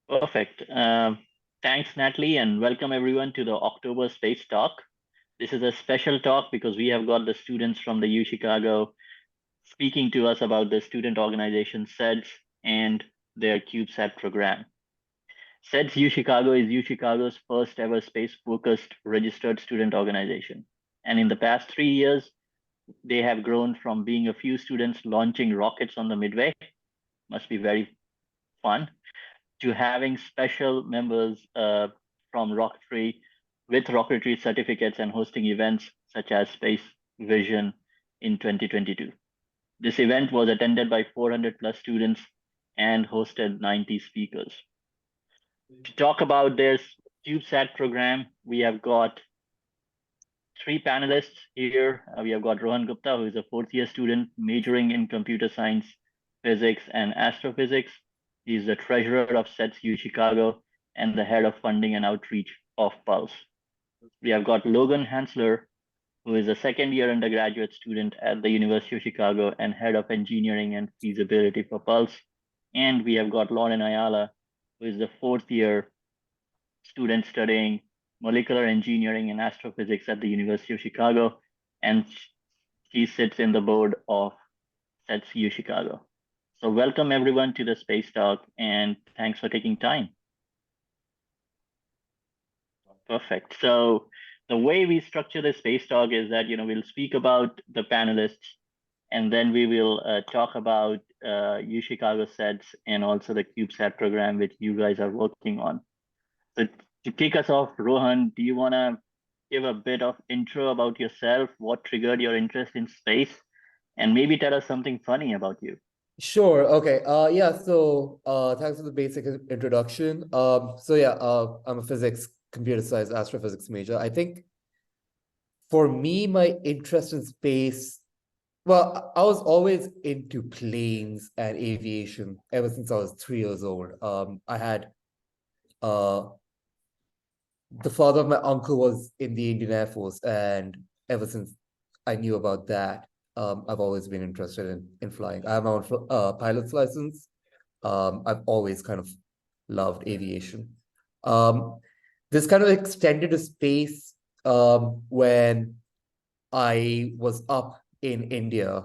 Perfect. Thanks, Natalie, and welcome everyone to the October Space Talk. This is a special talk because we have got the students from the UChicago speaking to us about the student organization SEDS and their CubeSat program. SEDS-UChicago is UChicago's first ever space-focused registered student organization. And in the past 3 years, they have grown from being a few students launching rockets on the Midway, must be very fun, to having special members from rocketry with rocketry certificates and hosting events such as SpaceVision in 2022. This event was attended by 400 plus students and hosted 90 speakers. To talk about this CubeSat program, we have got three panelists here. We have got Rohan Gupta, who is a fourth year student majoring in computer science, physics, and astrophysics. He's the treasurer of SEDS-UChicago and the head of funding and outreach of Pulse. We have got Logan Hanssler, who is a second year undergraduate student at the University of Chicago and head of engineering and feasibility for Pulse. And we have got Lauren Ayala, who is the fourth year student studying molecular engineering and astrophysics at the University of Chicago. And she sits in the board of SEDS-UChicago. So welcome everyone to the Space Talk and thanks for taking time. Perfect. So the way we structure the Space Talk is that, we'll speak about the panelists and then we will talk about UChicago SEDS and also the CubeSat program, which you guys are working on. So to kick us off, Rohan, do you want to give a bit of intro about yourself? What triggered your interest in space? And maybe tell us something funny about you. Sure. Okay. So thanks for the basic introduction. I'm a physics, computer science, astrophysics major. I think for me, my interest in space, well, I was always into planes and aviation ever since I was 3 years old. I had the father of my uncle was in the Indian Air Force, and ever since I knew about that, I've always been interested in flying. I have my own pilot's license. I've always kind of loved aviation. This kind of extended to space when I was up in India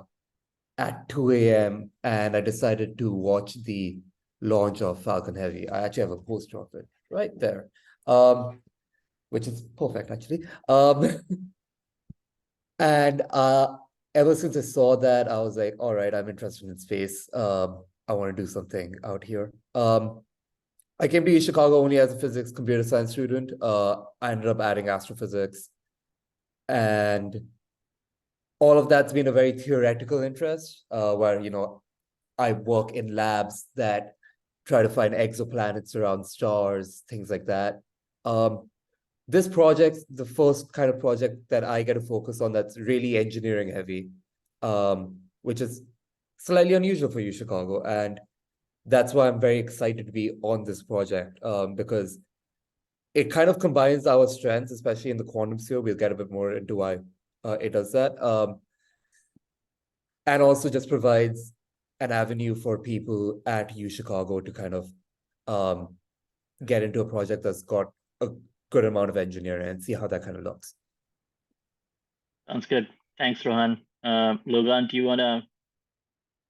at 2 a.m. and I decided to watch the launch of Falcon Heavy. I actually have a poster of it right there, which is perfect, actually. And ever since I saw that, I was like, all right, I'm interested in space. I want to do something out here. I came to Chicago only as a physics, computer science student. I ended up adding astrophysics. And all of that's been a very theoretical interest, where, I work in labs that try to find exoplanets around stars, things like that. This project, the first kind of project that I get to focus on that's really engineering heavy, which is slightly unusual for UChicago. And that's why I'm very excited to be on this project, because it kind of combines our strengths, especially in the quantum sphere. We'll get a bit more into why it does that. And also just provides an avenue for people at UChicago to kind of get into a project that's got a good amount of engineering and see how that kind of looks. Sounds good. Thanks, Rohan. Logan, do you want to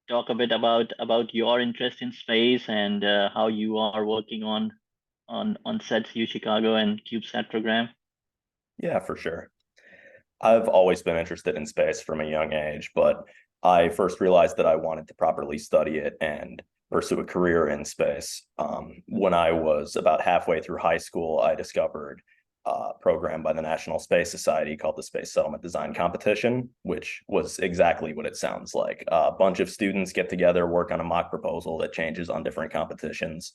talk a bit about your interest in space and how you are working on SEDS-UChicago and CubeSat program? Yeah, for sure. I've always been interested in space from a young age, but I first realized that I wanted to properly study it and pursue a career in space. When I was about halfway through high school, I discovered a program by the National Space Society called the Space Settlement Design Competition, which was exactly what it sounds like. A bunch of students get together, work on a mock proposal that changes on different competitions,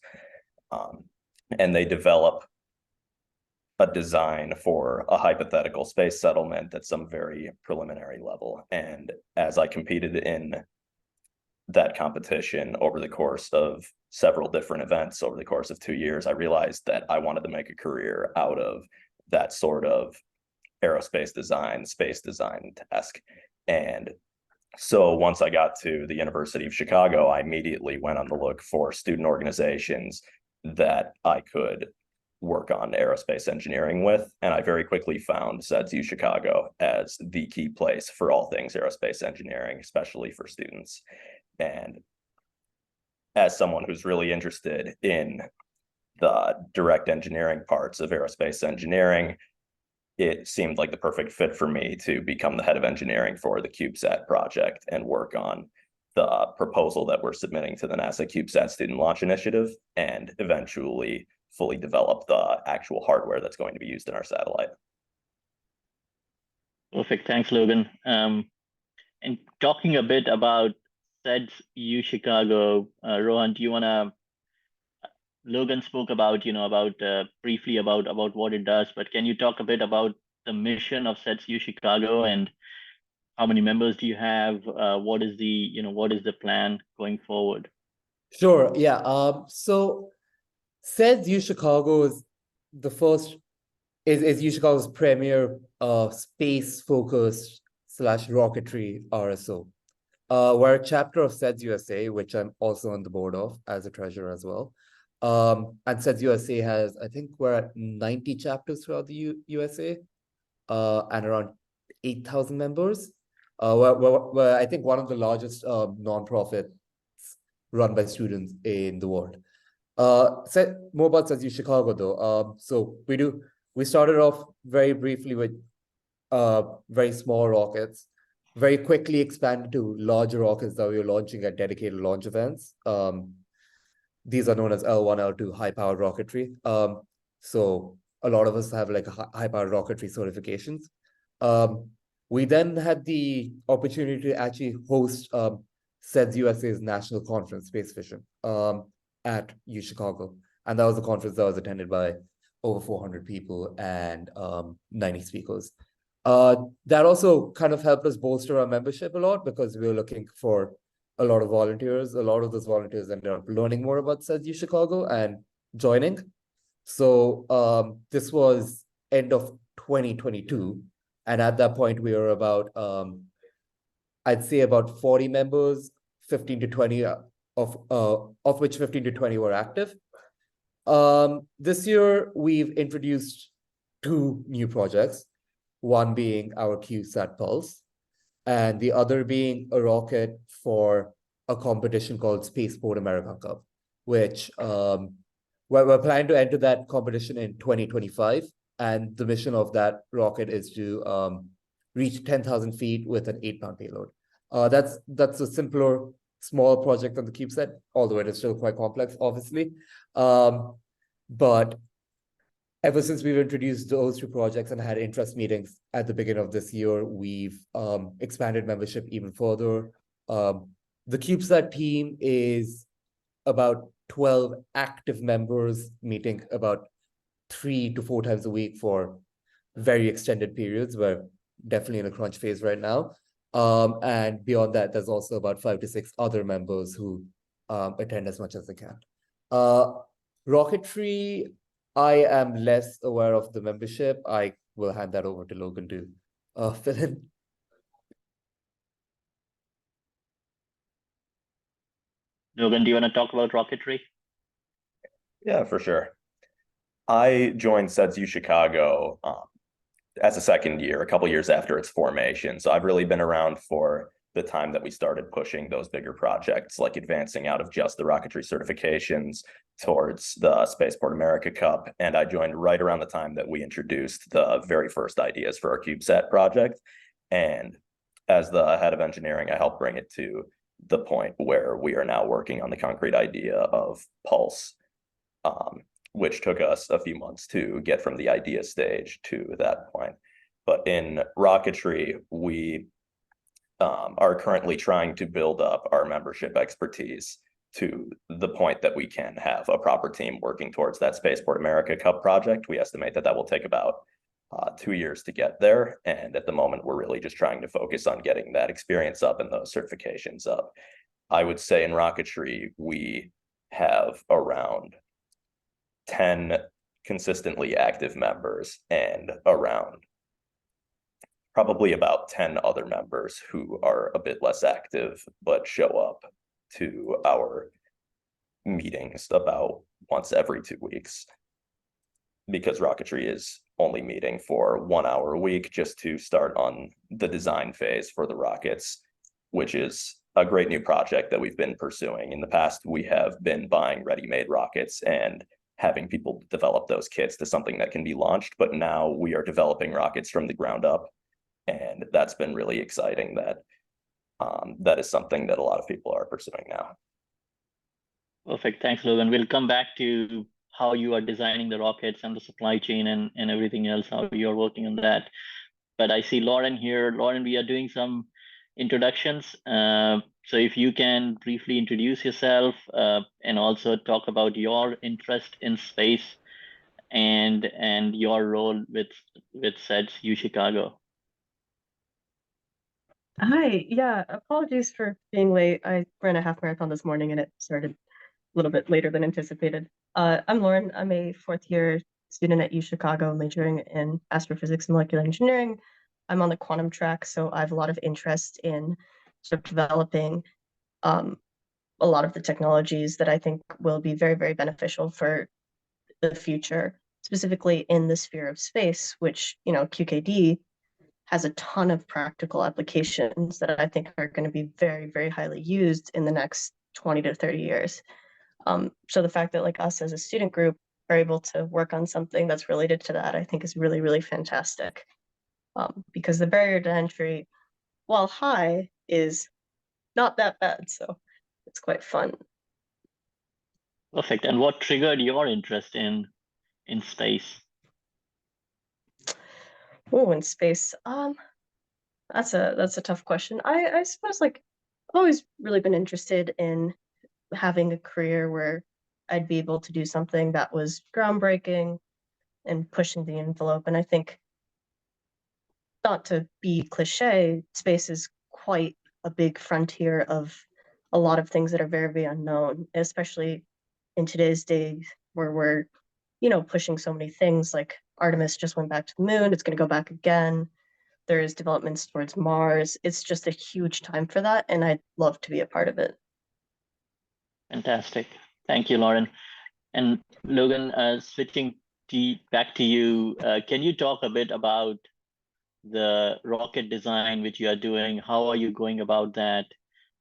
and they develop a design for a hypothetical space settlement at some very preliminary level. And as I competed in that competition over the course of several different events over the course of 2 years, I realized that I wanted to make a career out of that sort of aerospace design, space design task. And so once I got to the University of Chicago, I immediately went on the look for student organizations that I could work on aerospace engineering with. And I very quickly found SEDS-UChicago as the key place for all things aerospace engineering, especially for students. And as someone who's really interested in the direct engineering parts of aerospace engineering, it seemed like the perfect fit for me to become the head of engineering for the CubeSat project and work on the proposal that we're submitting to the NASA CubeSat Student Launch Initiative, and eventually fully develop the actual hardware that's going to be used in our satellite. Perfect. Thanks, Logan. And talking a bit about SEDS-UChicago, Rohan, do you want to? Logan spoke about, briefly about what it does, but can you talk a bit about the mission of SEDS-UChicago and how many members do you have? What is the plan going forward? Sure. Yeah. So SEDS-UChicago is the first is UChicago's premier space-focused / rocketry RSO. We're a chapter of SEDS USA, which I'm also on the board of as a treasurer as well. And SEDS USA has, I think we're at 90 chapters throughout the USA, and around 8,000 members. We're I think one of the largest nonprofits run by students in the world. More about SEDS-UChicago though. So we started off very briefly with very small rockets, very quickly expanded to larger rockets that we were launching at dedicated launch events. These are known as L1, L2 high-powered rocketry. So a lot of us have like high-powered rocketry certifications. We then had the opportunity to actually host SEDS USA's national conference, SpaceVision, at UChicago. And that was a conference that was attended by over 400 people and 90 speakers. That also kind of helped us bolster our membership a lot because we were looking for a lot of volunteers. A lot of those volunteers ended up learning more about SEDS-UChicago and joining. So this was end of 2022. And at that point, we were about, I'd say about 40 members, 15 to 20 of which 15 to 20 were active. This year, we've introduced 2 new projects, one being our CubeSat Pulse, and the other being a rocket for a competition called Spaceport America Cup, which we're planning to enter that competition in 2025. And the mission of that rocket is to reach 10,000 feet with an 8-pound payload. That's a simpler, small project on the CubeSat, although it is still quite complex, obviously. But ever since we've introduced those 2 projects and had interest meetings at the beginning of this year, we've expanded membership even further. The CubeSat team is about 12 active members meeting about 3 to 4 times a week for very extended periods. We're definitely in a crunch phase right now. And beyond that, there's also about 5 to 6 other members who attend as much as they can. Rocketry, I am less aware of the membership. I will hand that over to Logan to fill in. Logan, do you want to talk about rocketry? Yeah, for sure. I joined SEDS-UChicago as a second year, a couple years after its formation. So I've really been around for the time that we started pushing those bigger projects, like advancing out of just the rocketry certifications towards the Spaceport America Cup. And I joined right around the time that we introduced the very first ideas for our CubeSat project. And as the head of engineering, I helped bring it to the point where we are now working on the concrete idea of Pulse, which took us a few months to get from the idea stage to that point. But in rocketry, we are currently trying to build up our membership expertise to the point that we can have a proper team working towards that Spaceport America Cup project. We estimate that will take about 2 years to get there. And at the moment, we're really just trying to focus on getting that experience up and those certifications up. I would say in rocketry, we have around 10 consistently active members and around probably about 10 other members who are a bit less active but show up to our meetings about once every 2 weeks, because rocketry is only meeting for 1 hour a week just to start on the design phase for the rockets, which is a great new project that we've been pursuing. In the past, we have been buying ready-made rockets and having people develop those kits to something that can be launched, but now we are developing rockets from the ground up, and that's been really exciting. That is something that a lot of people are pursuing now. Perfect. Thanks, Logan. We'll come back to how you are designing the rockets and the supply chain and everything else, how you're working on that. But I see Lauren here. Lauren, we are doing some introductions. So if you can briefly introduce yourself and also talk about your interest in space and your role with SEDS-UChicago. Hi, yeah, apologies for being late. I ran a half marathon this morning and it started a little bit later than anticipated. I'm Lauren. I'm a fourth year student at UChicago, majoring in astrophysics and molecular engineering. I'm on the quantum track, so I have a lot of interest in sort of developing a lot of the technologies that I think will be very, very beneficial for the future, specifically in the sphere of space, which, you know, QKD has a ton of practical applications that I think are going to be very, very highly used in the next 20 to 30 years. So the fact that like us as a student group are able to work on something that's related to that, I think is really, really fantastic. Because the barrier to entry, while high, is not that bad. So it's quite fun. Perfect. And what triggered your interest in space? Oh, in space. That's a tough question. I suppose like I've always really been interested in having a career where I'd be able to do something that was groundbreaking and pushing the envelope. And I think, not to be cliche, space is quite a big frontier of a lot of things that are very, very unknown, especially in today's days where we're, you know, pushing so many things. Like Artemis just went back to the moon, it's going to go back again. There's developments towards Mars. It's just a huge time for that, and I'd love to be a part of it. Fantastic. Thank you, Lauren. And Logan, switching back to you, can you talk a bit about the rocket design which you are doing? How are you going about that?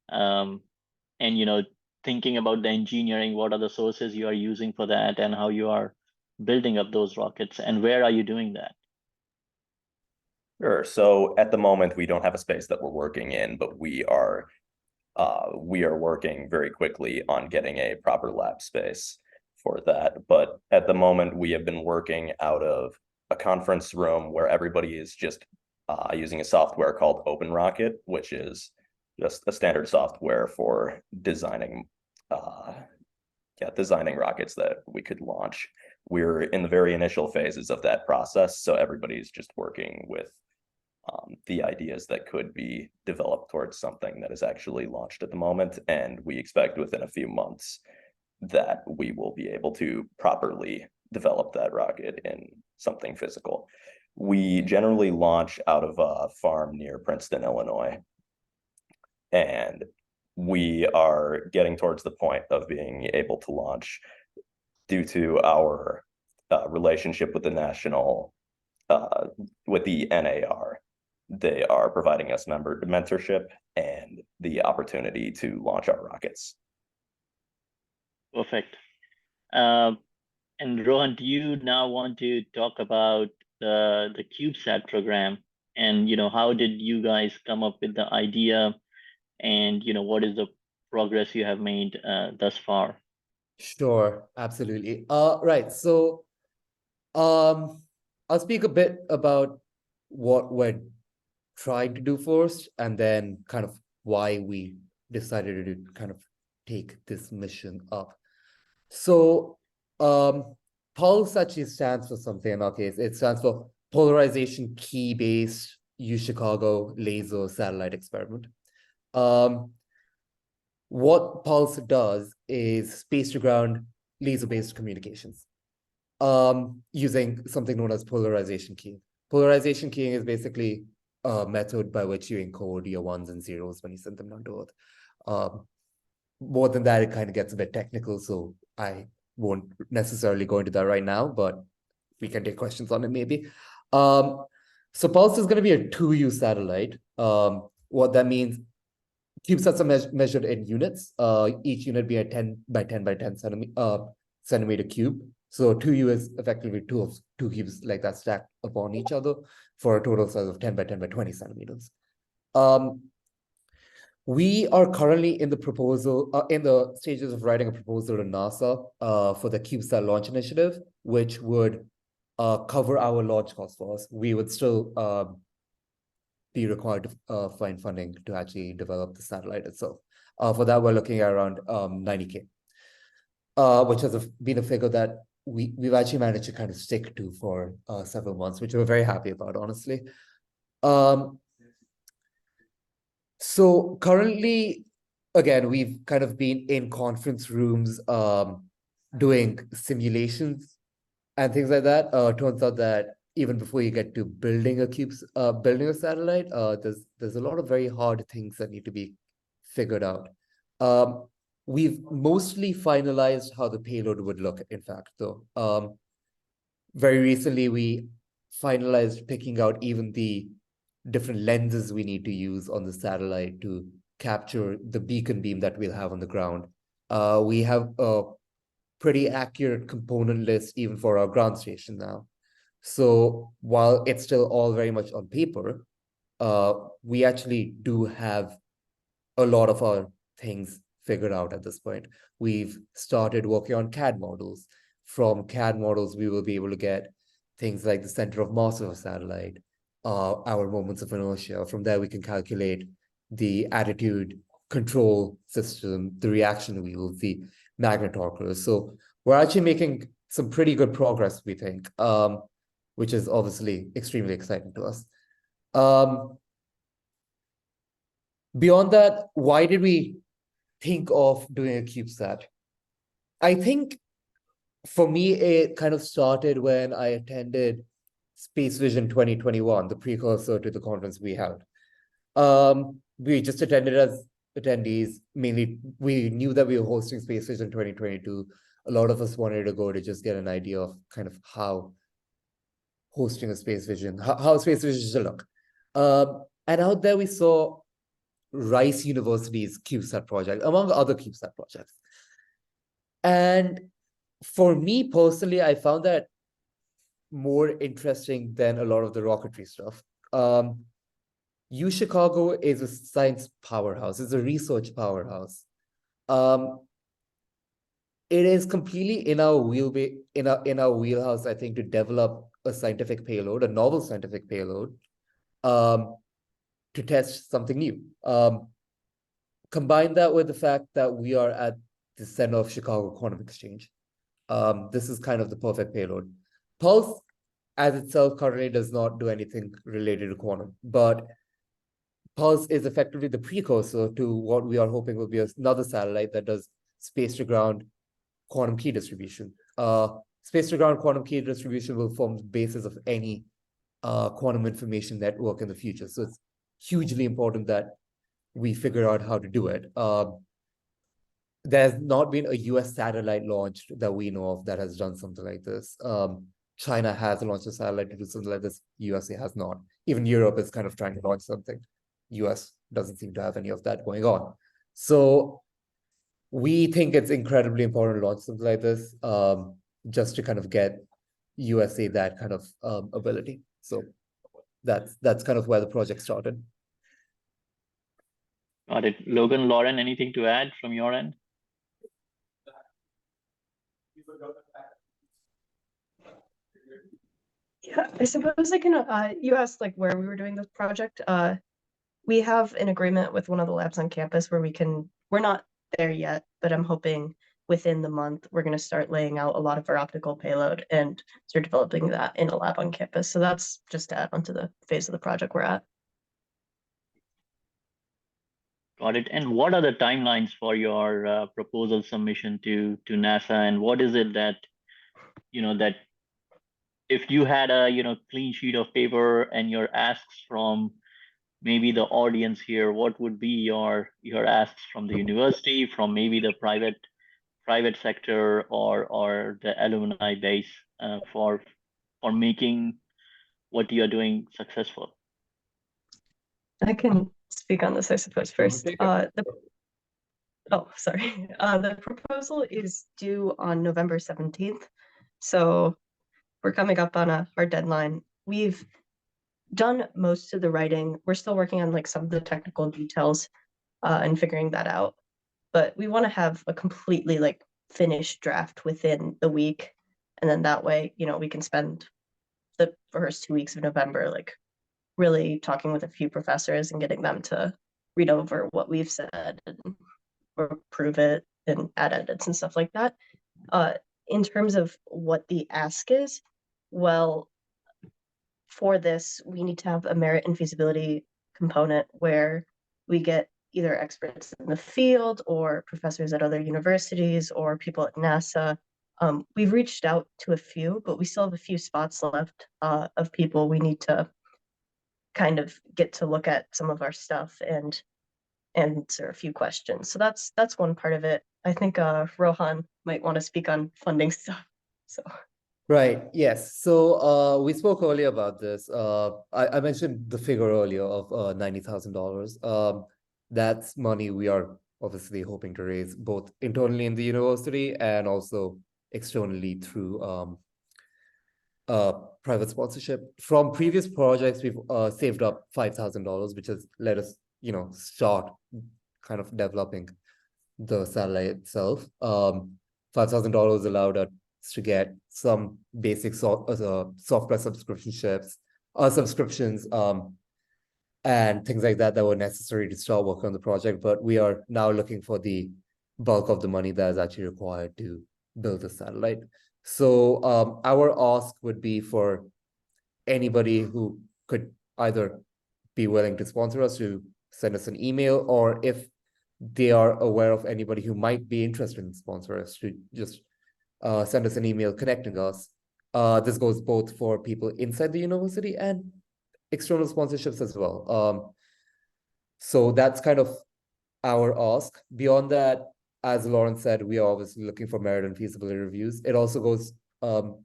And, you know, thinking about the engineering, what are the sources you are using for that and how you are building up those rockets and where are you doing that? Sure. So at the moment, we don't have a space that we're working in, but we are working very quickly on getting a proper lab space for that. But at the moment, we have been working out of a conference room where everybody is just using a software called OpenRocket, which is just a standard software for designing rockets that we could launch. We're in the very initial phases of that process, so everybody's just working with the ideas that could be developed towards something that is actually launched at the moment. And we expect within a few months that we will be able to properly develop that rocket in something physical. We generally launch out of a farm near Princeton, Illinois. And we are getting towards the point of being able to launch due to our relationship with the NAR. They are providing us mentorship and the opportunity to launch our rockets. Perfect. And Rohan, do you now want to talk about the CubeSat program? And, you know, how did you guys come up with the idea? And, you know, what is the progress you have made thus far? Sure, absolutely. Right. So I'll speak a bit about what we're trying to do first, and then kind of why we decided to kind of take this mission up. So PULSE actually stands for something in our case. It stands for Polarization Key-Based UChicago Laser Satellite Experiment. What PULSE does is space-to-ground laser-based communications using something known as polarization keying. Polarization keying is basically a method by which you encode your ones and zeros when you send them down to Earth. more than that, it kind of gets a bit technical, so I won't necessarily go into that right now, but we can take questions on it maybe. So Pulse is going to be a 2U satellite. What that means, CubeSats are measured in units, each unit being a 10 by 10 by 10 centimeter cube. So 2U is effectively two cubes like that stacked upon each other for a total size of 10 by 10 by 20 centimeters. We are currently in the stages of writing a proposal to NASA for the CubeSat launch initiative, which would cover our launch costs for us. We would still be required to find funding to actually develop the satellite itself. For that, we're looking at around 90K, which has been a figure that we've actually managed to kind of stick to for several months, which we're very happy about, honestly. So currently, again, we've kind of been in conference rooms doing simulations and things like that. Turns out that even before you get to building a satellite, there's a lot of very hard things that need to be figured out. We've mostly finalized how the payload would look, in fact, though. Very recently, we finalized picking out even the different lenses we need to use on the satellite to capture the beacon beam that we'll have on the ground. We have a pretty accurate component list even for our ground station now. So while it's still all very much on paper, we actually do have a lot of our things figured out at this point. We've started working on CAD models. From CAD models, we will be able to get things like the center of mass of a satellite, our moments of inertia. From there, we can calculate the attitude control system, the reaction wheels, the magnet torquers. So we're actually making some pretty good progress, we think, which is obviously extremely exciting to us. Beyond that, why did we think of doing a CubeSat? I think for me, it kind of started when I attended SpaceVision 2021, the precursor to the conference we held. We just attended as attendees. Mainly, we knew that we were hosting SpaceVision 2022. A lot of us wanted to go to just get an idea of kind of how hosting a SpaceVision, how SpaceVision should look. And out there we saw Rice University's CubeSat project, among other CubeSat projects. And for me personally, I found that more interesting than a lot of the rocketry stuff. UChicago is a science powerhouse. It's a research powerhouse. It is completely in our wheelhouse, I think, to develop a scientific payload, a novel scientific payload, to test something new. Combine that with the fact that we are at the center of Chicago Quantum Exchange. This is kind of the perfect payload. Pulse, as itself, currently does not do anything related to quantum, but Pulse is effectively the precursor to what we are hoping will be another satellite that does space-to-ground quantum key distribution. Space-to-ground quantum key distribution will form the basis of any quantum information network in the future. So it's hugely important that we figure out how to do it. There's not been a US satellite launched that we know of that has done something like this. China has launched a satellite to do something like this. USA has not. Even Europe is kind of trying to launch something. US doesn't seem to have any of that going on. So we think it's incredibly important to launch something like this, just to kind of get USA that kind of ability. So that's kind of where the project started. Got it. Logan, Lauren, anything to add from your end? Yeah, I suppose I can, you asked like where we were doing this project. We have an agreement with one of the labs on campus where we're not there yet, but I'm hoping within the month, we're going to start laying out a lot of our optical payload and start developing that in a lab on campus. So that's just to add onto the phase of the project we're at. Got it. And what are the timelines for your proposal submission to NASA? And what is it that, that if you had a, clean sheet of paper and your asks from maybe the audience here, what would be your asks from the university, from maybe the private sector or the alumni base for making what you're doing successful? I can speak on this, I suppose, first. take it. Oh, sorry. The proposal is due on November 17th. So we're coming up on a hard deadline. We've done most of the writing. We're still working on like some of the technical details and figuring that out. But we want to have a completely like finished draft within the week. And then that way, you know, we can spend the first 2 weeks of November like really talking with a few professors and getting them to read over what we've said and or approve it and add edits and stuff like that. In terms of what the ask is, well, for this, we need to have a merit and feasibility component where we get either experts in the field or professors at other universities or people at NASA. We've reached out to a few, but we still have a few spots left of people we need to kind of get to look at some of our stuff and answer a few questions. So that's one part of it. I think Rohan might want to speak on funding stuff. So Right, yes. So we spoke earlier about this. I mentioned the figure earlier of $90,000. That's money we are obviously hoping to raise both internally in the university and also externally through private sponsorship. From previous projects, we've saved up $5,000, which has let us, you know, start kind of developing the satellite itself. $5,000 allowed us to get some basic software subscriptions, and things like that were necessary to start working on the project. But we are now looking for the bulk of the money that is actually required to build the satellite. So our ask would be for anybody who could either be willing to sponsor us to send us an email, or if they are aware of anybody who might be interested in sponsoring us, to just send us an email connecting us. This goes both for people inside the university and external sponsorships as well. So that's kind of our ask. Beyond that, as Lauren said, we are obviously looking for merit and feasibility reviews. It also goes,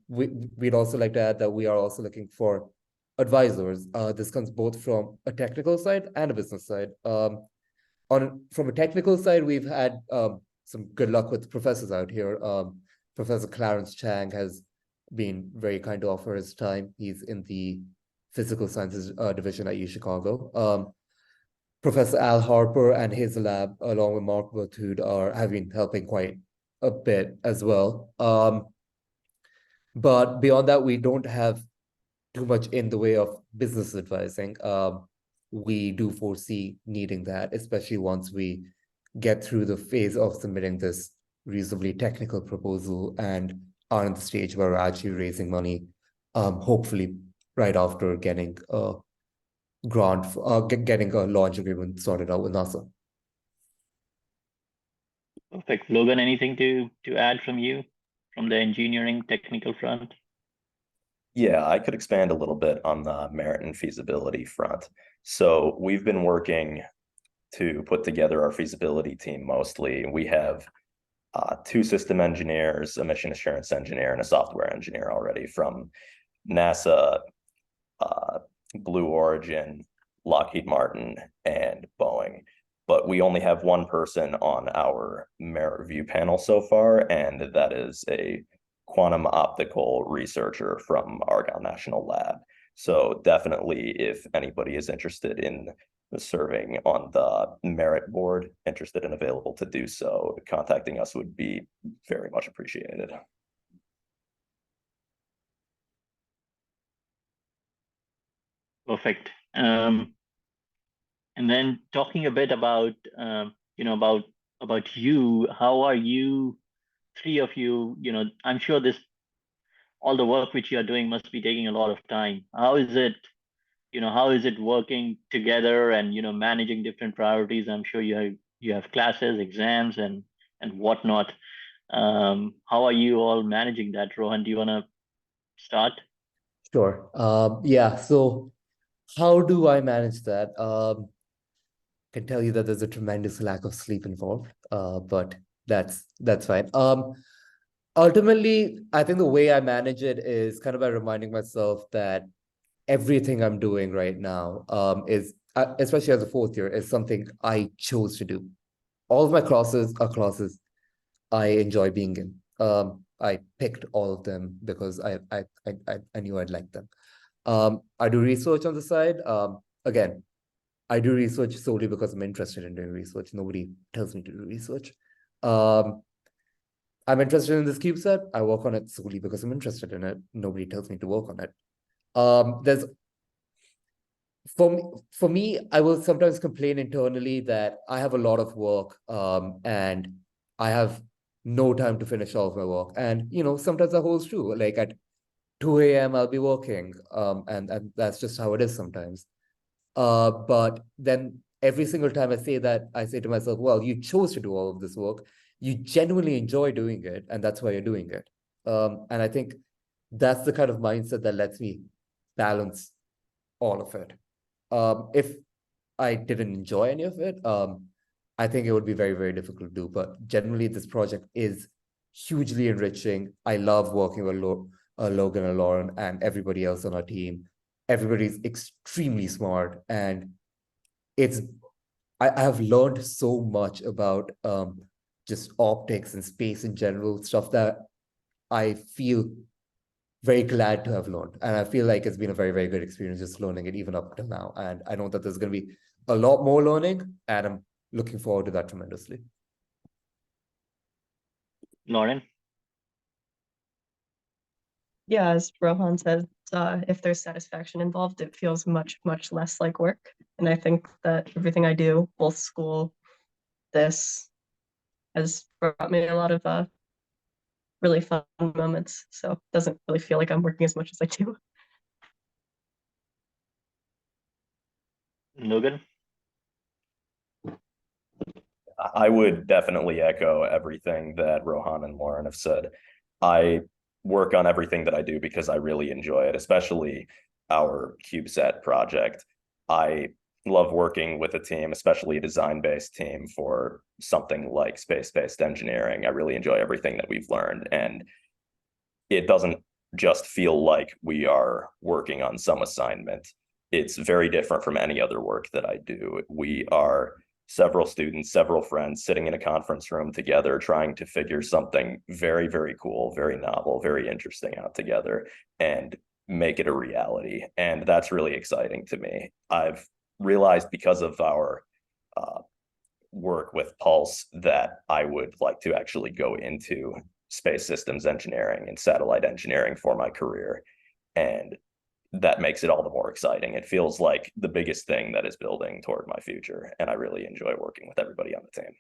we'd also like to add that we are also looking for advisors. This comes both from a technical side and a business side. From a technical side, we've had some good luck with professors out here. Professor Clarence Chang has been very kind to offer his time. He's in the physical sciences division at UChicago. Professor Al Harper and his lab, along with Mark Bertud, have been helping quite a bit as well. But beyond that, we don't have too much in the way of business advising. We do foresee needing that, especially once we get through the phase of submitting this reasonably technical proposal and are in the stage where we're actually raising money, hopefully right after getting a grant, getting a launch agreement sorted out with NASA. Perfect. Logan, anything to add from you, from the engineering technical front? Yeah, I could expand a little bit on the merit and feasibility front. So we've been working to put together our feasibility team mostly. We have 2 system engineers, a mission assurance engineer, and a software engineer already from NASA, Blue Origin, Lockheed Martin, and Boeing. But we only have one person on our merit review panel so far, and that is a quantum optical researcher from Argonne National Lab. So definitely, if anybody is interested in serving on the merit board, interested and available to do so, contacting us would be very much appreciated. Perfect. And then talking a bit about about you, how are you, 3 of you, I'm sure all the work which you are doing must be taking a lot of time. How is it working together and managing different priorities? I'm sure you have classes, exams, and whatnot. How are you all managing that? Rohan, do you want to start? Sure. Yeah, so How do I manage that? Can tell you that there's a tremendous lack of sleep involved, but that's fine. Ultimately, I think the way I manage it is kind of by reminding myself that everything I'm doing right now is, especially as a fourth year, is something I chose to do. All of my classes are classes I enjoy being in. I picked all of them because I knew I'd like them. I do research on the side. Again, I do research solely because I'm interested in doing research. Nobody tells me to do research. I'm interested in this CubeSat. I work on it solely because I'm interested in it. Nobody tells me to work on it. There's for me, I will sometimes complain internally that I have a lot of work, and I have no time to finish all of my work. And sometimes that holds true. Like at 2 a.m. I'll be working, and that's just how it is sometimes. But then every single time I say that, I say to myself, well, you chose to do all of this work. You genuinely enjoy doing it, and that's why you're doing it. And I think that's the kind of mindset that lets me balance all of it. If I didn't enjoy any of it, I think it would be very, very difficult to do. But generally, this project is hugely enriching. I love working with Logan and Lauren and everybody else on our team. Everybody's extremely smart, and I have learned so much about just optics and space in general, stuff that I feel very glad to have learned. And I feel like it's been a very, very good experience just learning it even up till now. And I know that there's going to be a lot more learning, and I'm looking forward to that tremendously. Lauren? Yeah, as Rohan said, if there's satisfaction involved, it feels much, much less like work. And I think that everything I do, both school, this, has brought me a lot of really fun moments. So it doesn't really feel like I'm working as much as I do. Logan? I would definitely echo everything that Rohan and Lauren have said. I work on everything that I do because I really enjoy it, especially our CubeSat project. I love working with a team, especially a design-based team for something like space-based engineering. I really enjoy everything that we've learned, and it doesn't just feel like we are working on some assignment. It's very different from any other work that I do. We are several students, several friends sitting in a conference room together, trying to figure something very, very cool, very novel, very interesting out together and make it a reality. And that's really exciting to me. I've realized because of our work with Pulse that I would like to actually go into space systems engineering and satellite engineering for my career. And that makes it all the more exciting. It feels like the biggest thing that is building toward my future. And I really enjoy working with everybody on the team.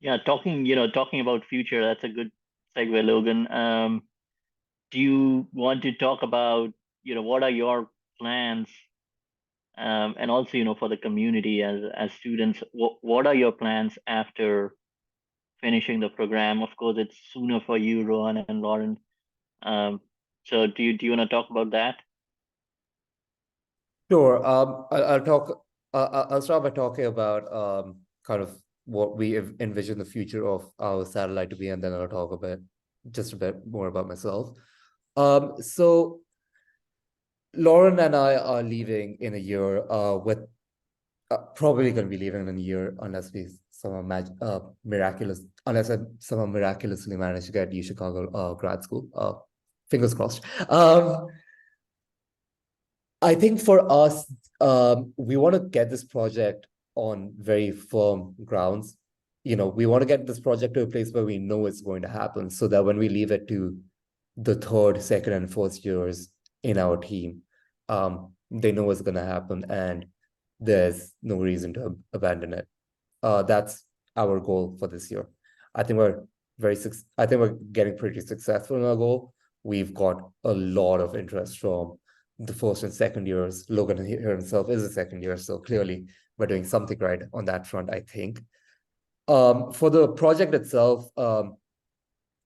Yeah, talking about future, that's a good segue, Logan. Do you want to talk about, what are your plans? And also, for the community as students, what are your plans after finishing the program? Of course, it's sooner for you, Rohan and Lauren. So do you want to talk about that? Sure. I'll talk. I'll start by talking about kind of what we envision the future of our satellite to be, and then I'll talk just a bit more about myself. So Lauren and I are leaving in a year. With probably going to be leaving in a year unless we somehow miraculously manage to get UChicago grad school. Fingers crossed. I think for us, we want to get this project on very firm grounds. We want to get this project to a place where we know it's going to happen, so that when we leave it to the third, second, and fourth years in our team, they know what's going to happen, and there's no reason to abandon it. That's our goal for this year. I think we're getting pretty successful in our goal. We've got a lot of interest from the first and second years. Logan here himself is a second year, so clearly we're doing something right on that front, I think. For the project itself,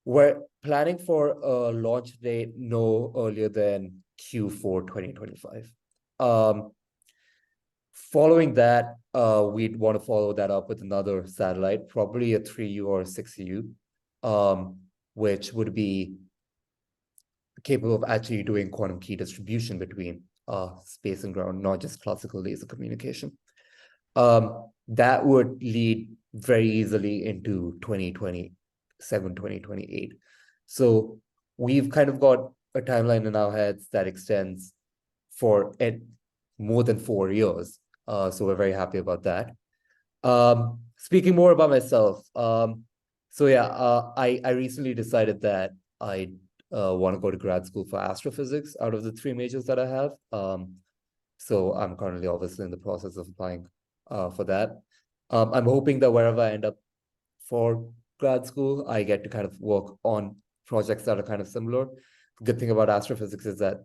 we're planning for a launch date no earlier than Q4 2025. Following that, we'd want to follow that up with another satellite, probably a 3U or a 6U, which would be capable of actually doing quantum key distribution between space and ground, not just classical laser communication. That would lead very easily into 2027, 2028. So we've kind of got a timeline in our heads that extends for more than 4 years. So we're very happy about that. Speaking more about myself, so yeah, I recently decided that I want to go to grad school for astrophysics out of the 3 majors that I have. So I'm currently obviously in the process of applying for that. I'm hoping that wherever I end up for grad school, I get to kind of work on projects that are kind of similar. The good thing about astrophysics is that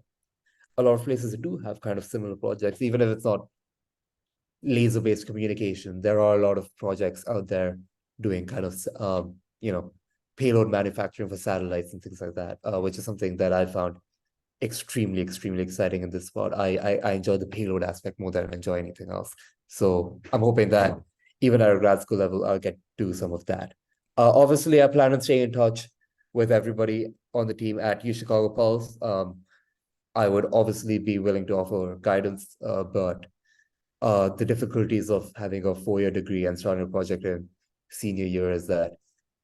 a lot of places do have kind of similar projects, even if it's not laser-based communication. There are a lot of projects out there doing kind of, payload manufacturing for satellites and things like that, which is something that I found extremely exciting in this spot. I enjoy the payload aspect more than I enjoy anything else. So I'm hoping that even at a grad school level, I'll get to do some of that. Obviously, I plan on staying in touch with everybody on the team at UChicago Pulse. I would obviously be willing to offer guidance, but the difficulties of having a 4-year degree and starting a project in senior year is that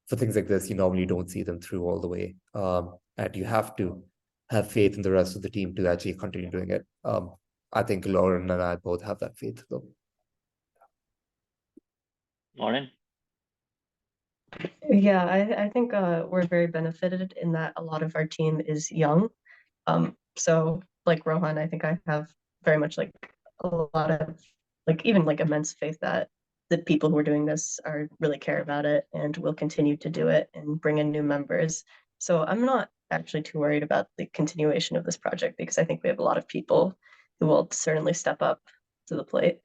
for things like this, you normally don't see them through all the way. And you have to have faith in the rest of the team to actually continue doing it. I think Lauren and I both have that faith, though. Lauren? Yeah, I think we're very benefited in that a lot of our team is young. So like Rohan, I think I have very much like a lot of even immense faith that the people who are doing this are really care about it and will continue to do it and bring in new members. So I'm not actually too worried about the continuation of this project because I think we have a lot of people who will certainly step up to the plate.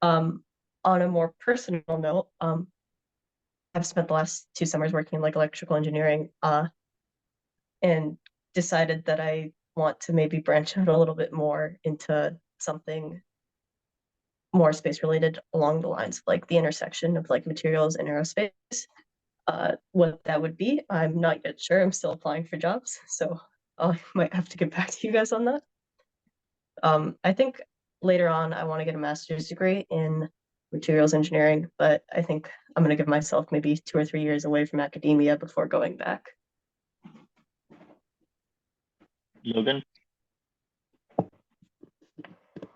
On a more personal note, I've spent the last 2 summers working in electrical engineering and decided that I want to maybe branch out a little bit more into something more space related along the lines of the intersection of materials and aerospace. What that would be, I'm not yet sure. I'm still applying for jobs, so I might have to get back to you guys on that. I think later on I want to get a master's degree in materials engineering, but I think I'm going to give myself maybe 2 or 3 years away from academia before going back. Logan?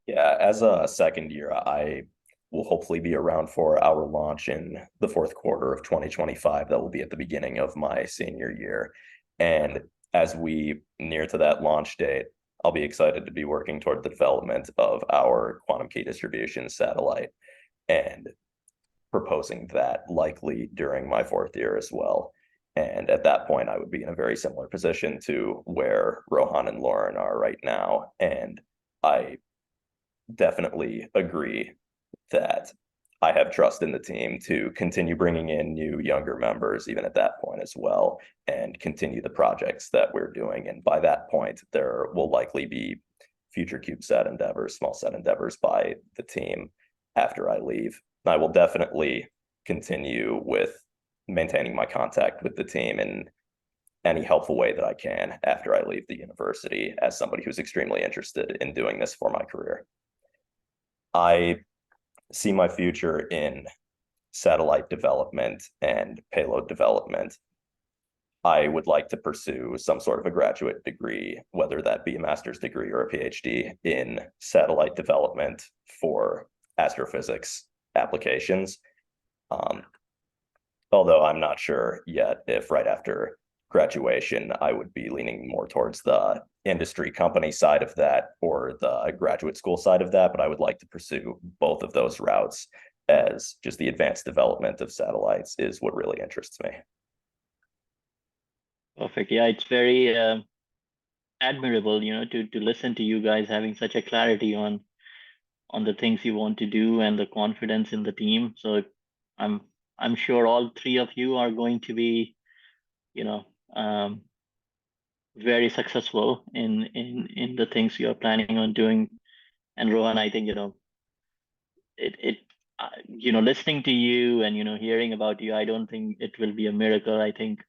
Yeah, as a second year, I will hopefully be around for our launch in the 4th quarter of 2025. That will be at the beginning of my senior year. And as we near to that launch date, I'll be excited to be working toward the development of our quantum key distribution satellite and proposing that likely during my 4th year as well. And at that point, I would be in a very similar position to where Rohan and Lauren are right now. And I definitely agree that I have trust in the team to continue bringing in new younger members even at that point as well and continue the projects that we're doing. And by that point, there will likely be future CubeSat endeavors, small set endeavors by the team after I leave. I will definitely continue with maintaining my contact with the team in any helpful way that I can after I leave the university as somebody who's extremely interested in doing this for my career. I see my future in satellite development and payload development. I would like to pursue some sort of a graduate degree, whether that be a master's degree or a PhD in satellite development for astrophysics applications. Although I'm not sure yet if right after graduation, I would be leaning more towards the industry company side of that or the graduate school side of that, but I would like to pursue both of those routes as just the advanced development of satellites is what really interests me. Perfect. Yeah, it's very admirable, to listen to you guys having such a clarity on the things you want to do and the confidence in the team. So I'm sure all 3 of you are going to be, very successful in the things you are planning on doing. And Rohan, I think it listening to you and hearing about you, I don't think it will be a miracle. I think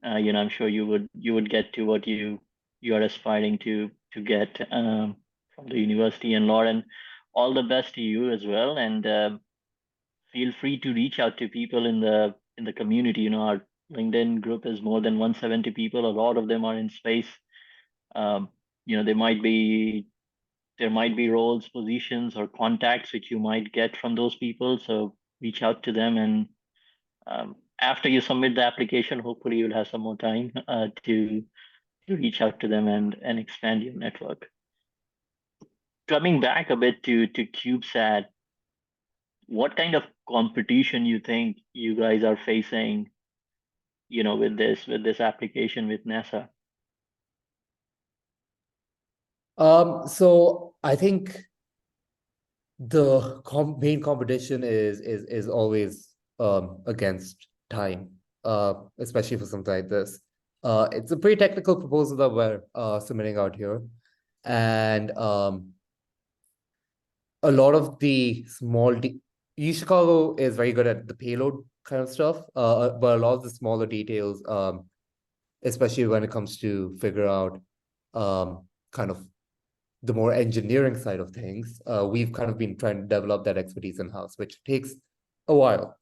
I'm sure you would get to what you are aspiring to get from the university. And Lauren, all the best to you as well. And feel free to reach out to people in the community. Our LinkedIn group is more than 170 people. A lot of them are in space. Um, there might be roles, positions, or contacts which you might get from those people. So reach out to them, and after you submit the application, hopefully you'll have some more time to reach out to them and expand your network. Coming back a bit to CubeSat, what kind of competition you think you guys are facing, with this application with NASA? So I think the main competition is always against time, especially for something like this. It's a pretty technical proposal that we're submitting out here, and a lot of the UChicago is very good at the payload kind of stuff, but a lot of the smaller details, especially when it comes to figure out kind of the more engineering side of things, we've kind of been trying to develop that expertise in-house, which takes a while.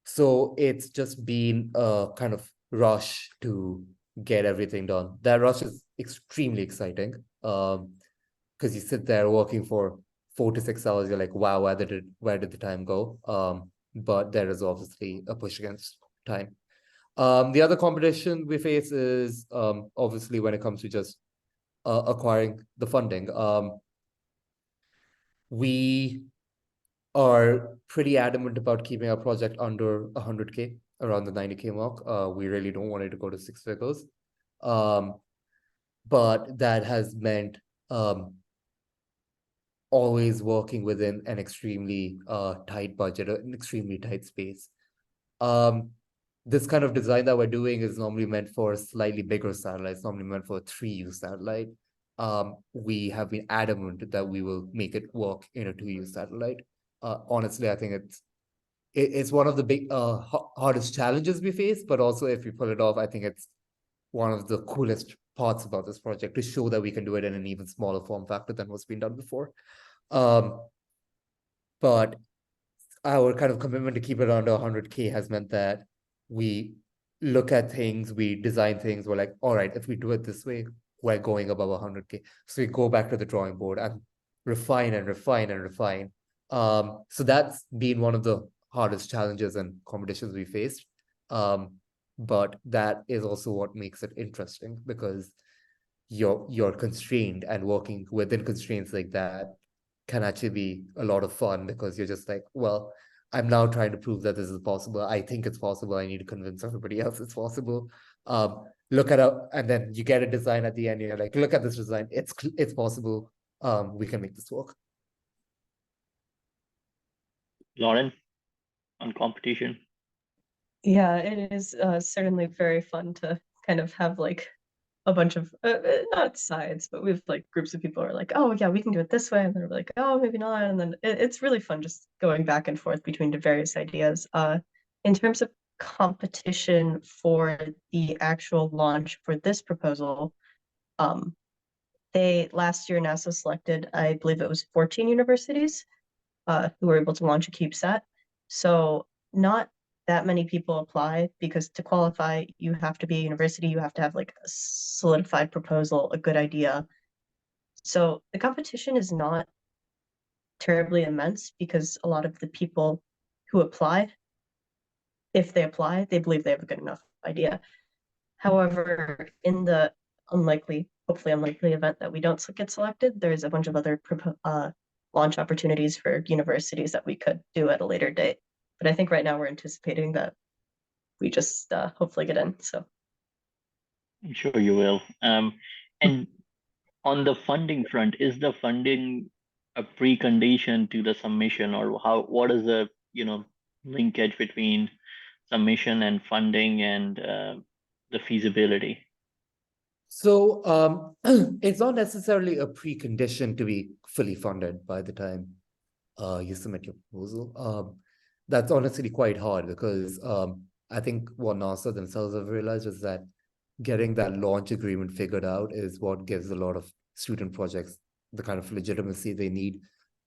So it's just been a kind of rush to get everything done. That rush is extremely exciting. Because you sit there working for 4 to 6 hours, you're like, wow, where did the time go? But there is obviously a push against time. The other competition we face is obviously when it comes to just acquiring the funding. We are pretty adamant about keeping our project under 100K, around the 90K mark. We really don't want it to go to 6 figures. But that has meant always working within an extremely tight budget, an extremely tight space. This kind of design that we're doing is normally meant for slightly bigger satellites, normally meant for a 3U satellite. We have been adamant that we will make it work in a 2U satellite. Honestly, I think it's one of the big hardest challenges we face, but also if we pull it off, I think it's one of the coolest parts about this project, to show that we can do it in an even smaller form factor than what's been done before. But our kind of commitment to keep it under 100K has meant that we look at things, we design things, we're like, all right, if we do it this way, we're going above 100K. So we go back to the drawing board and refine and refine and refine. So that's been one of the hardest challenges and competitions we faced. But that is also what makes it interesting, because you're constrained, and working within constraints like that can actually be a lot of fun, because you're just like, well, I'm now trying to prove that this is possible. I think it's possible. I need to convince everybody else it's possible. Look at and then you get a design at the end. You're like, look at this design. It's possible. We can make this work. Lauren, on competition? Yeah, it is certainly very fun to kind of have like a bunch of not sides, but we have like groups of people who are like, oh yeah, we can do it this way, and they're like, oh, maybe not, and then it's really fun just going back and forth between the various ideas. In terms of competition for the actual launch for this proposal, last year NASA selected, I believe it was 14 universities who were able to launch a CubeSat. So not that many people apply, because to qualify, you have to be a university, you have to have like a solidified proposal, a good idea. So the competition is not terribly immense, because a lot of the people who apply, if they apply, they believe they have a good enough idea. However, in the hopefully unlikely event that we don't get selected, there's a bunch of other launch opportunities for universities that we could do at a later date. But I think right now we're anticipating that we just hopefully get in. So I'm sure you will. And on the funding front, is the funding a precondition to the submission, or what is the linkage between submission and funding? And the feasibility? So it's not necessarily a precondition to be fully funded by the time you submit your proposal. That's honestly quite hard because I think what NASA themselves have realized is that getting that launch agreement figured out is what gives a lot of student projects the kind of legitimacy they need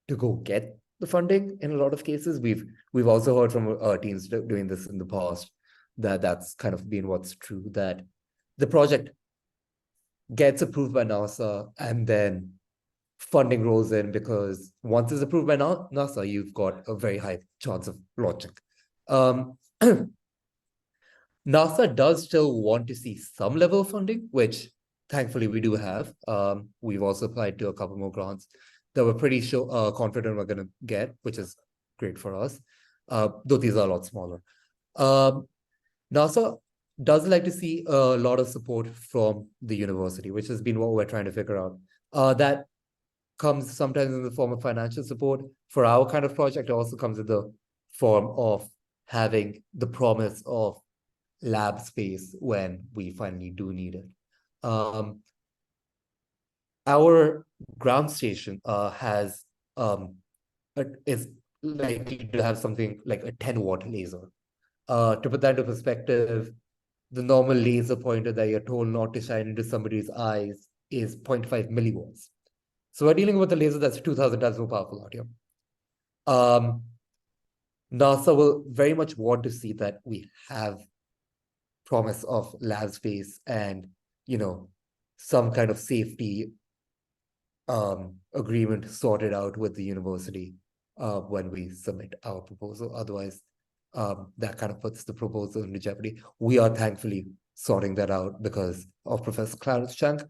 to go get the funding. In a lot of cases, we've also heard from teams doing this in the past that that's kind of been what's true, that the project gets approved by NASA and then funding rolls in, because once it's approved by NASA, you've got a very high chance of launching. NASA does still want to see some level of funding, which thankfully we do have. We've also applied to a couple more grants that we're pretty sure confident we're going to get, which is great for us, though these are a lot smaller. NASA does like to see a lot of support from the university, which has been what we're trying to figure out. That comes sometimes in the form of financial support. For our kind of project, it also comes in the form of having the promise of lab space when we finally do need it. Our ground station is likely to have something like a 10-watt laser. To put that into perspective, the normal laser pointer that you're told not to shine into somebody's eyes is 0.5 milliwatts. So we're dealing with a laser that's 2,000 times more powerful out here. NASA will very much want to see that we have promise of lab space and, some kind of safety agreement sorted out with the university when we submit our proposal. Otherwise, that kind of puts the proposal into jeopardy. We are thankfully sorting that out because of Professor Clarence Chang.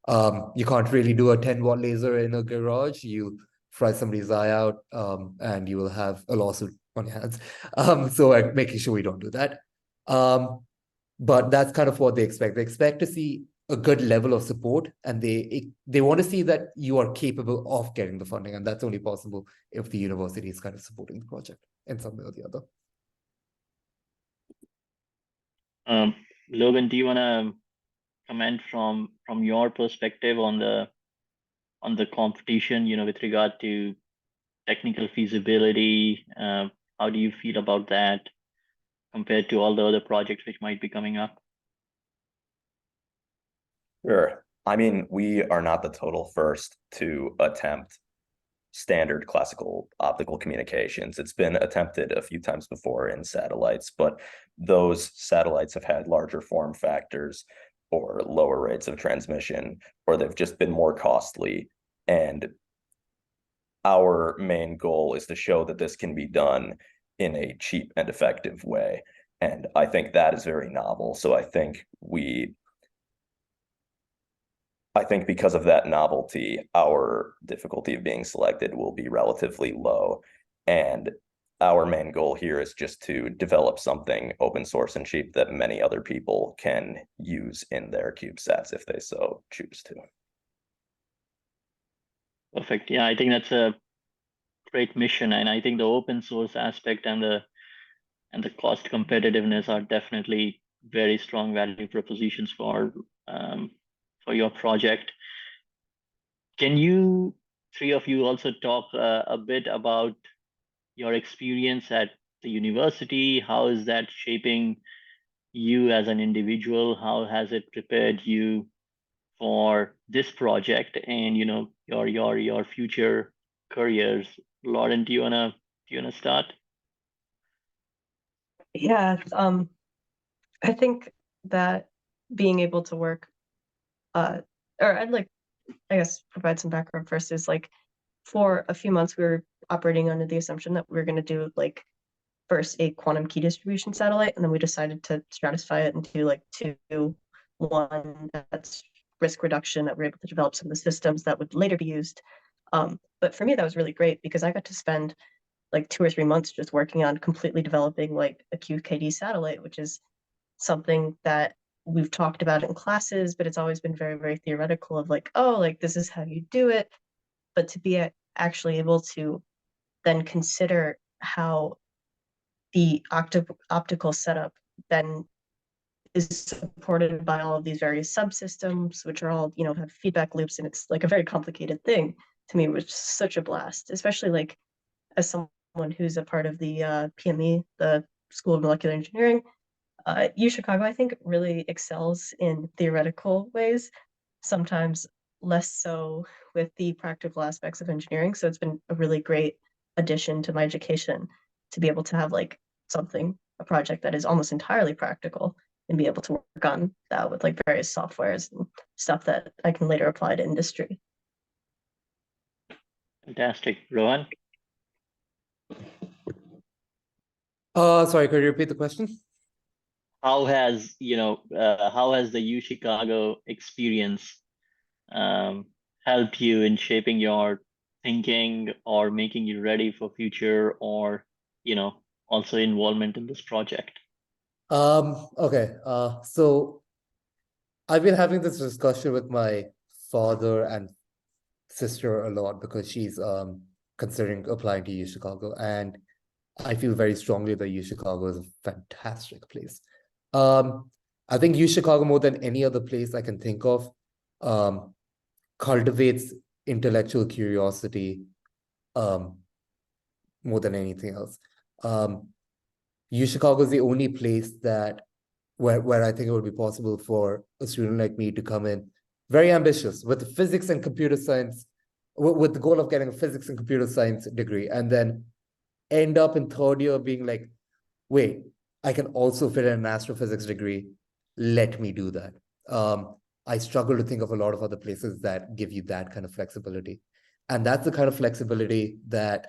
You can't really do a 10-watt laser in a garage. You fry somebody's eye out, and you will have a lawsuit on your hands. So I'm making sure we don't do that. But that's kind of what they expect. They expect to see a good level of support, and they want to see that you are capable of getting the funding, and that's only possible if the university is kind of supporting the project in some way or the other. Logan, do you want to comment from your perspective on the competition, with regard to technical feasibility? How do you feel about that compared to all the other projects which might be coming up? Sure. I mean, we are not the total first to attempt standard classical optical communications. It's been attempted a few times before in satellites, but those satellites have had larger form factors or lower rates of transmission, or they've just been more costly. And our main goal is to show that this can be done in a cheap and effective way. And I think that is very novel. So I think because of that novelty, our difficulty of being selected will be relatively low. And our main goal here is just to develop something open source and cheap that many other people can use in their CubeSats if they so choose to. Perfect. Yeah, I think that's a great mission. And I think the open source aspect and the cost competitiveness are definitely very strong value propositions for your project. Can you, three of you, also talk a bit about your experience at the university? How is that shaping you as an individual? How has it prepared you for this project and your future careers? Lauren, do you wanna start? Yeah, I think that being able to work, or I'd like, I guess, provide some background first, is like for a few months we were operating under the assumption that we were going to do like first a quantum key distribution satellite, and then we decided to stratify it into like two. One that's risk reduction, that we're able to develop some of the systems that would later be used. But for me, that was really great because I got to spend like 2 or 3 months just working on completely developing like a QKD satellite, which is something that we've talked about in classes, but it's always been very, very theoretical of like, oh, like this is how you do it. But to be actually able to then consider how the optical setup then is supported by all of these various subsystems, which are all, have feedback loops, and it's like a very complicated thing to me, which is such a blast, especially like as someone who's a part of the PME, the School of Molecular Engineering. UChicago, I think, really excels in theoretical ways, sometimes less so with the practical aspects of engineering. So it's been a really great addition to my education to be able to have like a project that is almost entirely practical, and be able to work on that with like various softwares and stuff that I can later apply to industry. Fantastic. Rohan? Sorry, could you repeat the question? How has the UChicago experience helped you in shaping your thinking or making you ready for future, or also involvement in this project? Okay. So I've been having this discussion with my father and sister a lot because she's considering applying to UChicago, and I feel very strongly that UChicago is a fantastic place. I think UChicago, more than any other place I can think of, cultivates intellectual curiosity more than anything else. UChicago is the only place where I think it would be possible for a student like me to come in very ambitious with physics and computer science, with the goal of getting a physics and computer science degree, and then end up in third year being like, wait, I can also fit in an astrophysics degree. Let me do that. I struggle to think of a lot of other places that give you that kind of flexibility. And that's the kind of flexibility that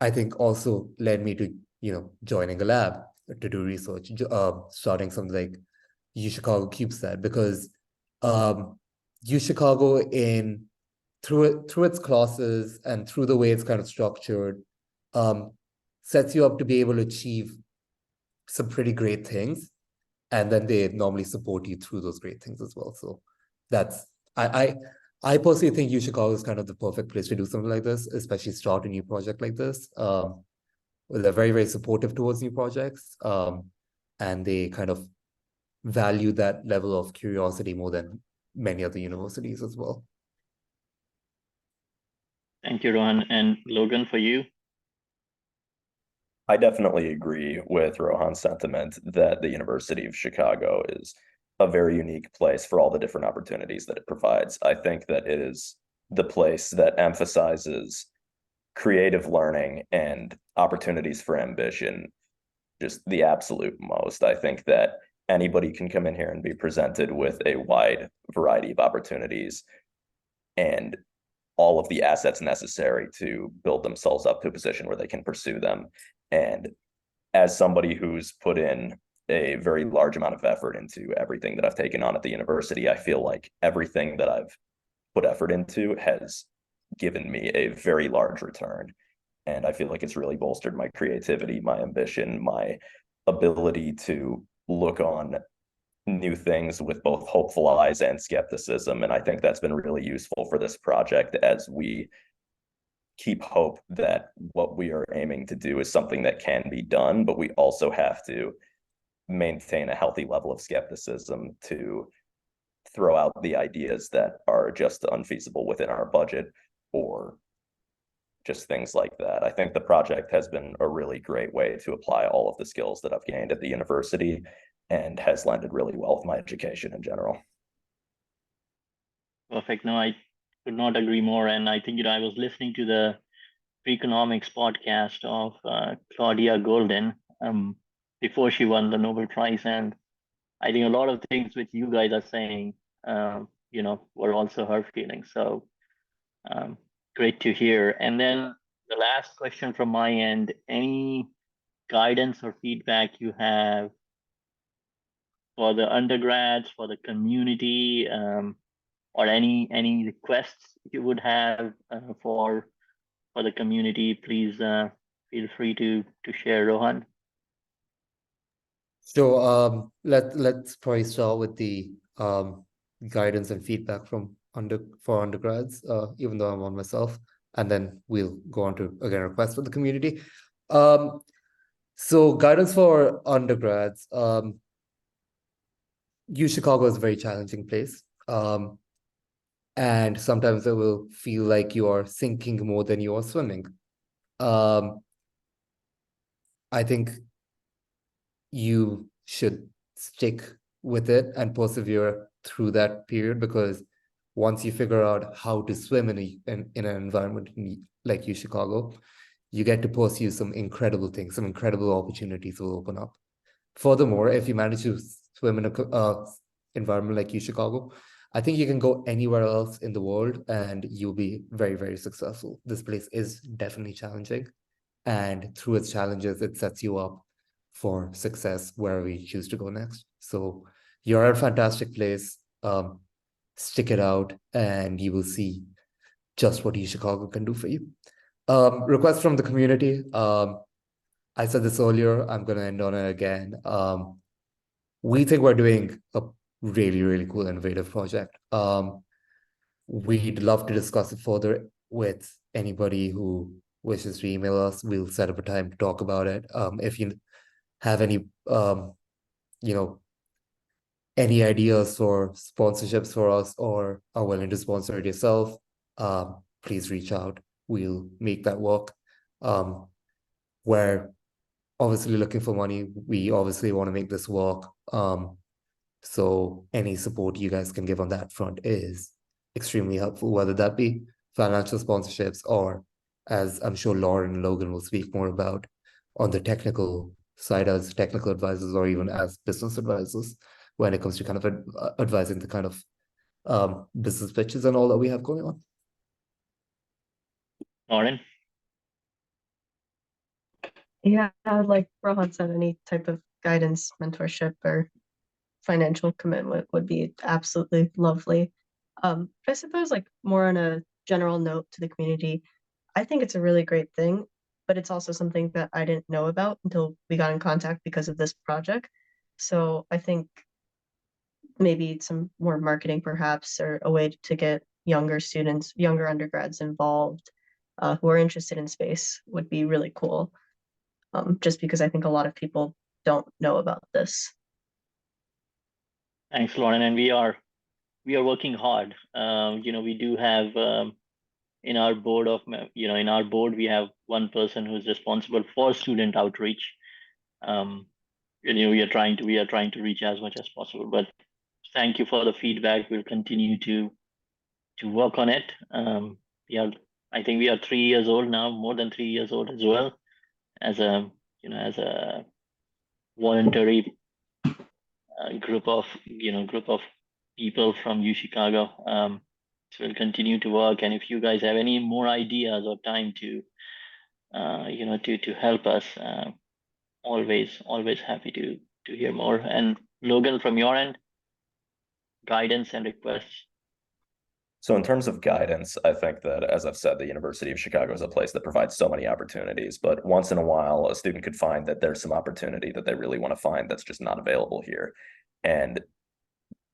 I think also led me to, joining a lab to do research, starting something like UChicago CubeSat, because UChicago, through its classes and through the way it's kind of structured, sets you up to be able to achieve some pretty great things, and then they normally support you through those great things as well. So that's I personally think UChicago is kind of the perfect place to do something like this, especially start a new project like this. They're very, very supportive towards new projects, and they kind of value that level of curiosity more than many other universities as well. Thank you, Rohan. And Logan, for you? I definitely agree with Rohan's sentiment that the University of Chicago is a very unique place for all the different opportunities that it provides. I think that it is the place that emphasizes creative learning and opportunities for ambition just the absolute most. I think that anybody can come in here and be presented with a wide variety of opportunities and all of the assets necessary to build themselves up to a position where they can pursue them. And as somebody who's put in a very large amount of effort into everything that I've taken on at the university, I feel like everything that I've put effort into has given me a very large return. And I feel like it's really bolstered my creativity, my ambition, my ability to look on new things with both hopeful eyes and skepticism. And I think that's been really useful for this project as we keep hope that what we are aiming to do is something that can be done, but we also have to maintain a healthy level of skepticism to throw out the ideas that are just unfeasible within our budget or just things like that. I think the project has been a really great way to apply all of the skills that I've gained at the university and has landed really well with my education in general. Perfect. No, I could not agree more. And I think, I was listening to the Freakonomics podcast of Claudia Golden before she won the Nobel Prize. And I think a lot of things which you guys are saying, were also her feelings. So great to hear. And then the last question from my end, any guidance or feedback you have for the undergrads, for the community, or any requests you would have for the community, please feel free to share, Rohan. So let's probably start with the guidance and feedback from for undergrads, even though I'm one myself, and then we'll go on to again requests for the community. So guidance for undergrads. UChicago is a very challenging place. And sometimes it will feel like you are sinking more than you are swimming. I think you should stick with it and persevere through that period, because once you figure out how to swim in an environment like UChicago, you get to pursue some incredible things, some incredible opportunities will open up. Furthermore, if you manage to swim in a environment like UChicago, I think you can go anywhere else in the world and you'll be very, very successful. This place is definitely challenging, and through its challenges, it sets you up for success wherever you choose to go next. So you're at a fantastic place. Stick it out, and you will see just what UChicago can do for you. Request from the community. I said this earlier, I'm going to end on it again. We think we're doing a really, really cool, innovative project. We'd love to discuss it further with anybody who wishes to email us. We'll set up a time to talk about it. If you have any, any ideas for sponsorships for us, or are willing to sponsor it yourself, please reach out. We'll make that work. We're obviously looking for money. We obviously want to make this work. So any support you guys can give on that front is extremely helpful, whether that be financial sponsorships or, as I'm sure Lauren and Logan will speak more about, on the technical side as technical advisors, or even as business advisors when it comes to kind of advising the kind of business pitches and all that we have going on. Lauren? Yeah, like Rohan said, any type of guidance, mentorship, or financial commitment would be absolutely lovely. I suppose, like, more on a general note to the community, I think it's a really great thing, but it's also something that I didn't know about until we got in contact because of this project. So I think maybe some more marketing perhaps, or a way to get younger students, younger undergrads involved, who are interested in space would be really cool. Just because I think a lot of people don't know about this. Thanks, Lauren. And we are working hard. We do have in our board we have one person who's responsible for student outreach. We are trying to reach as much as possible. But thank you for the feedback. We'll continue to work on it. I think we are 3 years old now, more than 3 years old as well, as a voluntary group of people from UChicago. So we'll continue to work, and if you guys have any more ideas or time to to help us, always happy to hear more. And Logan, from your end, guidance and requests. So in terms of guidance, I think that, as I've said, the University of Chicago is a place that provides so many opportunities, but once in a while, a student could find that there's some opportunity that they really want to find that's just not available here. And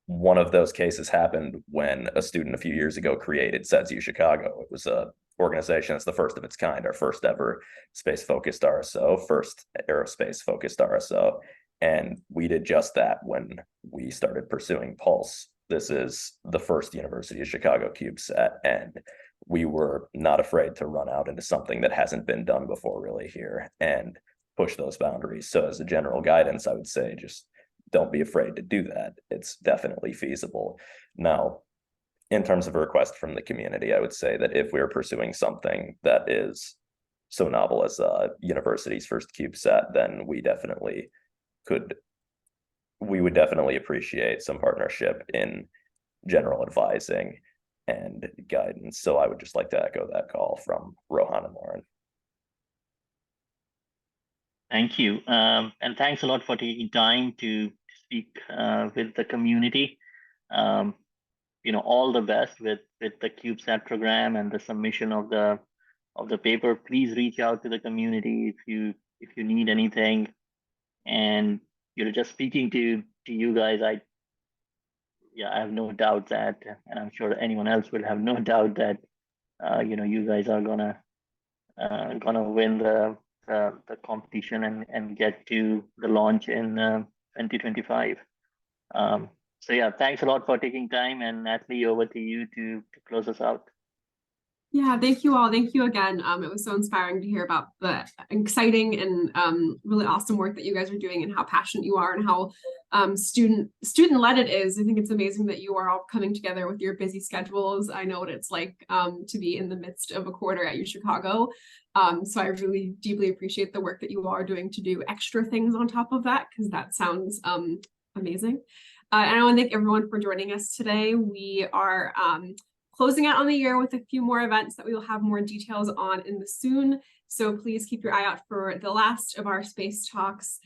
one of those cases happened when a student a few years ago created SEDS-UChicago. It was a organization that's the first of its kind, our first ever space-focused RSO, first aerospace-focused RSO. And we did just that when we started pursuing Pulse. This is the first University of Chicago CubeSat, and we were not afraid to run out into something that hasn't been done before really here and push those boundaries. So as a general guidance, I would say just don't be afraid to do that. It's definitely feasible. Now, in terms of a request from the community, I would say that if we're pursuing something that is so novel as a university's first CubeSat, then we would definitely appreciate some partnership in general advising and guidance. So I would just like to echo that call from Rohan and Lauren. Thank you. And thanks a lot for taking time to speak with the community. All the best with the CubeSat program and the submission of the paper. Please reach out to the community if you need anything. And just speaking to you guys, I have no doubt that, and I'm sure anyone else will have no doubt that you guys are gonna win the competition and get to the launch in 2025. So yeah, thanks a lot for taking time, and Natalie, over to you to close us out. Yeah, thank you all. Thank you again. It was so inspiring to hear about the exciting and really awesome work that you guys are doing and how passionate you are and how student-led it is. I think it's amazing that you are all coming together with your busy schedules. I know what it's like to be in the midst of a quarter at UChicago. So I really deeply appreciate the work that you all are doing to do extra things on top of that, because that sounds amazing. And I want to thank everyone for joining us today. We are closing out on the year with a few more events that we will have more details on in the soon. So please keep your eye out for the last of our space talks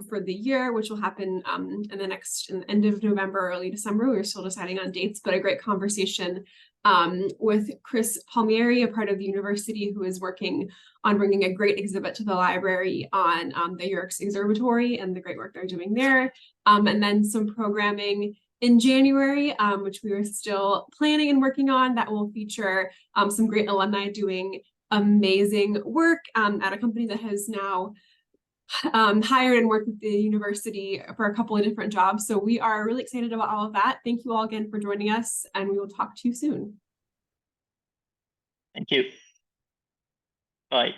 for the year, which will happen in the end of November, early December. We're still deciding on dates, but a great conversation with Chris Palmieri, a part of the university, who is working on bringing a great exhibit to the library on the Yerkes Observatory and the great work they're doing there. And then some programming in January, which we are still planning and working on, that will feature some great alumni doing amazing work at a company that has now hired and worked with the university for a couple of different jobs. So we are really excited about all of that. Thank you all again for joining us, and we will talk to you soon. Thank you. Bye.